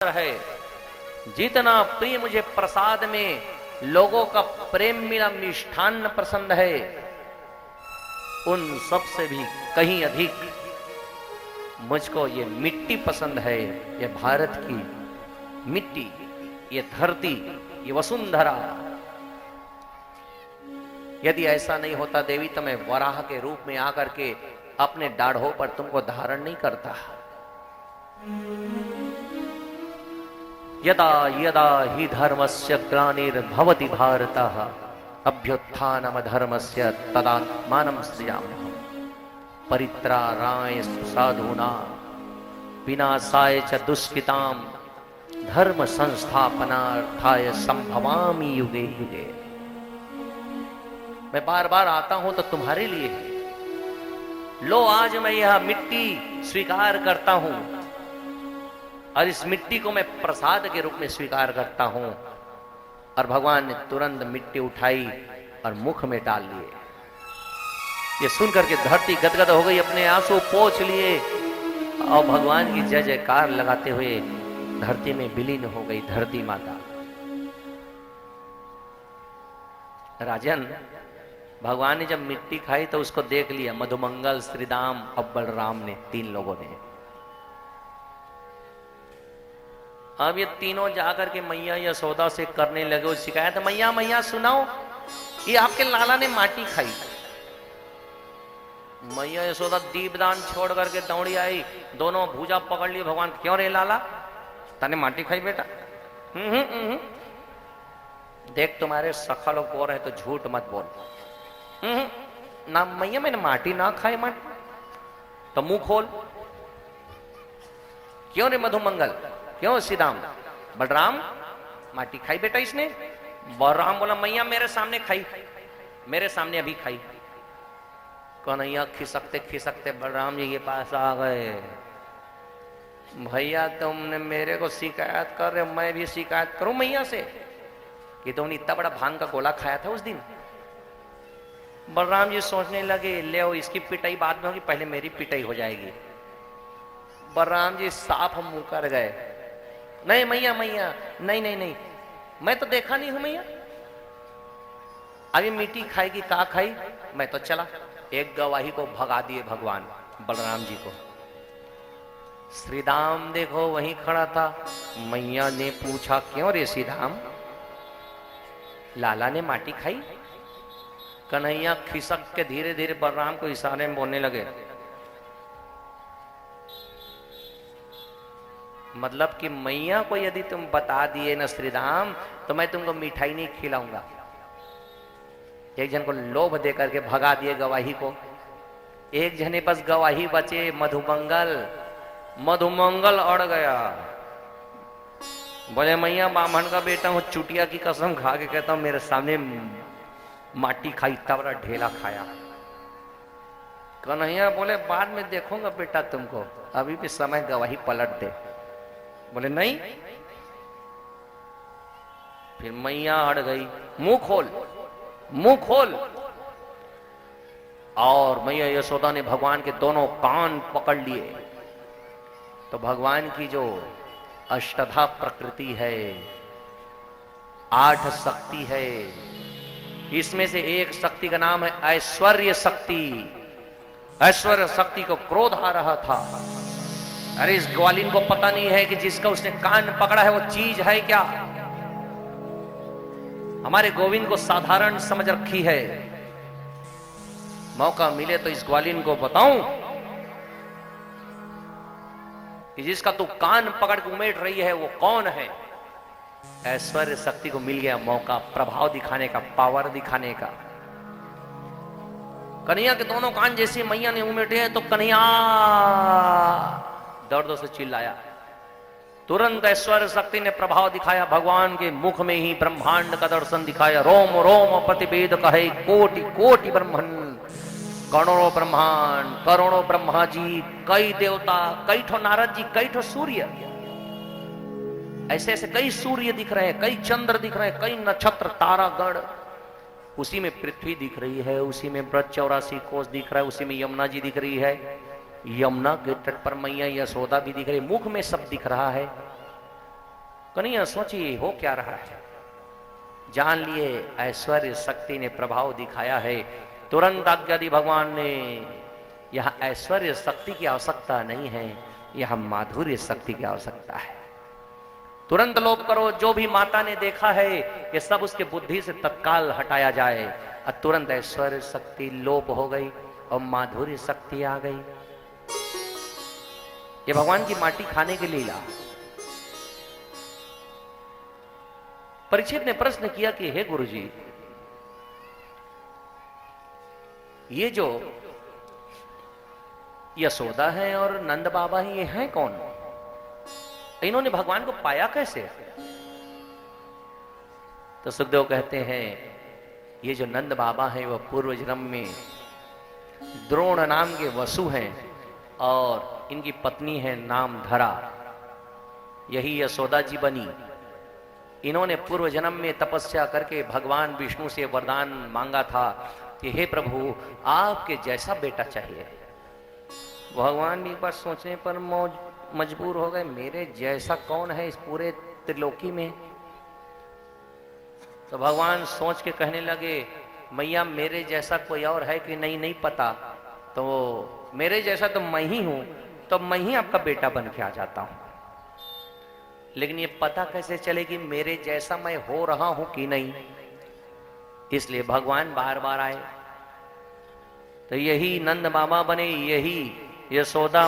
पात्र है, जितना प्रिय मुझे प्रसाद में लोगों का प्रेम मिला, मिष्ठान्न पसंद है, उन सब से भी कहीं अधिक मुझको ये मिट्टी पसंद है, ये भारत की मिट्टी, ये धरती, ये वसुंधरा। यदि ऐसा नहीं होता देवी तो मैं वराह के रूप में आकर के अपने दाढ़ों पर तुमको धारण नहीं करता। यदा यदा हि धर्मस्य ग्लानिर्भवति भारतः अभ्युत्थानमधर्मस्य तदात्मानं सृजाम्यहम्। परित्राणाय साधूनां विनाशाय च दुष्कृतां धर्म संस्थापनार्थाय संभवामि युगे युगे। मैं बार बार आता हूं तो तुम्हारे लिए है। लो आज मैं यह मिट्टी स्वीकार करता हूं और इस मिट्टी को मैं प्रसाद के रूप में स्वीकार करता हूं। और भगवान ने तुरंत मिट्टी उठाई और मुख में डाल लिए। ये सुनकर के धरती गदगद हो गई, अपने आंसू पोंछ लिए और भगवान की जय जयकार लगाते हुए धरती में विलीन हो गई धरती माता। राजन, भगवान ने जब मिट्टी खाई तो उसको देख लिया मधुमंगल, श्रीदाम और बलराम ने, तीन लोगों ने। अब ये तीनों जाकर के मैया यशोदा से करने लगे शिकायत, मैया मैया सुनाओ, ये आपके लाला ने माटी खाई। मैया यशोदा दीपदान छोड़ करके दौड़ी आई, दोनों भुजा पकड़ लिए। भगवान, क्यों रे लाला, तने माटी खाई बेटा? देख तुम्हारे सखा लोग बोल रहे तो झूठ मत बोल। ना मैया मैंने माटी ना खाई। माटी तो मुंह खोल। क्यों रे मधुमंगल, क्यों सीधाम? बलराम, माटी खाई बेटा इसने? बलराम बोला, मैया मेरे सामने खाई, मेरे सामने अभी खाई। कन्हैया खिसकते खिसकते बलराम जी के पास आ गए। भैया तुमने मेरे को शिकायत कर रहे हो, मैं भी शिकायत करूं मैया से कि तुमने इतना बड़ा भांग का गोला खाया था उस दिन? बलराम जी सोचने लगे, ले इसकी पिटाई बाद में होगी, पहले मेरी पिटाई हो जाएगी। बलराम जी साफ मुंह कर गए, नहीं मैया मैया, नहीं नहीं नहीं, मैं तो देखा नहीं हूं मैया। अभी मिट्टी खाएगी, का खाई? मैं तो चला। एक गवाही को भगा दिए भगवान बलराम जी को। श्रीदाम देखो वहीं खड़ा था। मैया ने पूछा, क्यों रे श्रीदाम, लाला ने माटी खाई? कन्हैया खिसक के धीरे धीरे बलराम को इशारे में बोलने लगे, मतलब कि मैया को यदि तुम बता दिए न श्रीराम तो मैं तुमको मिठाई नहीं खिलाऊंगा। एक जन को लोभ देकर के भगा दिए गवाही को। एक जने बस गवाही बचे, मधुमंगल। मधुमंगल अड़ गया, बोले मैया ब्राह्मण का बेटा हूं, चुटिया की कसम खा के कहता हूं मेरे सामने माटी खाई, इतना बड़ा ढेला खाया। कन्हैया बोले बाद में देखूंगा बेटा तुमको, अभी भी समय गवाही पलट दे। बोले नहीं। फिर मैया अड़ गई, मुंह खोल, मुंह खोल। और मैया यशोदा ने भगवान के दोनों कान पकड़ लिए। तो भगवान की जो अष्टधा प्रकृति है, 8 शक्ति है, इसमें से एक शक्ति का नाम है ऐश्वर्य शक्ति। ऐश्वर्य शक्ति को क्रोध आ रहा था। अरे इस ग्वालिन को पता नहीं है कि जिसका उसने कान पकड़ा है वो चीज है क्या? हमारे गोविंद को साधारण समझ रखी है। मौका मिले तो इस ग्वालिन को बताऊं कि जिसका तू कान पकड़ के उमेट रही है वो कौन है। ऐश्वर्य शक्ति को मिल गया मौका, प्रभाव दिखाने का, पावर दिखाने का। कन्हैया के दोनों कान जैसे मैया ने उमेटे हैं तो कन्हैया दर्द से चिल्लाया। तुरंत ऐश्वर्य शक्ति ने प्रभाव दिखाया, भगवान के मुख में ही ब्रह्मांड का दर्शन दिखाया। रोम रोम प्रतिवेद कहे कोटि कोटि ब्रह्मन, करोड़ों ब्रह्मांड, करोड़ों ब्रह्मा जी, कई देवता, कई ठो नारद जी, कई ठो सूर्य, ऐसे ऐसे कई सूर्य दिख रहे हैं, कई चंद्र दिख रहे हैं, कई नक्षत्र तारागण। उसी में पृथ्वी दिख रही है, उसी में ब्रज 84 कोस दिख रहा है, उसी में यमुना जी दिख रही है, यमुना के तट पर मैया यशोदा भी दिख रही है, मुख में सब दिख रहा है। कन्हैया सोचिए हो क्या रहा है। जान लिए ऐश्वर्य शक्ति ने प्रभाव दिखाया है। तुरंत आज्ञा दी भगवान ने, यह ऐश्वर्य शक्ति की आवश्यकता नहीं है, यह माधुर्य शक्ति की आवश्यकता है। तुरंत लोप करो, जो भी माता ने देखा है ये सब उसके बुद्धि से तत्काल हटाया जाए। और तुरंत ऐश्वर्य शक्ति लोप हो गई और माधुर्य शक्ति आ गई। ये भगवान की माटी खाने की लीला। परीक्षित ने प्रश्न किया कि हे गुरुजी, ये जो यशोदा है और नंद बाबा है, ये हैं कौन? इन्होंने भगवान को पाया कैसे? तो सुखदेव कहते हैं ये जो नंद बाबा हैं वह पूर्व जन्म में द्रोण नाम के वसु हैं और इनकी पत्नी है नाम धरा। यही यशोदा जी बनी। इन्होंने पूर्व जन्म में तपस्या करके भगवान विष्णु से वरदान मांगा था कि हे प्रभु आपके जैसा बेटा चाहिए। भगवान भी एक बार सोचने पर मजबूर हो गए, मेरे जैसा कौन है इस पूरे त्रिलोकी में? तो भगवान सोच के कहने लगे, मैया मेरे जैसा कोई और है कि नहीं नहीं पता, तो मेरे जैसा तो मैं ही हूं, तो मैं ही आपका बेटा बन के आ जाता हूं। लेकिन ये पता कैसे चलेगी मेरे जैसा मैं हो रहा हूं कि नहीं? इसलिए भगवान बार बार आए। तो यही नंद बाबा बने, यही यशोदा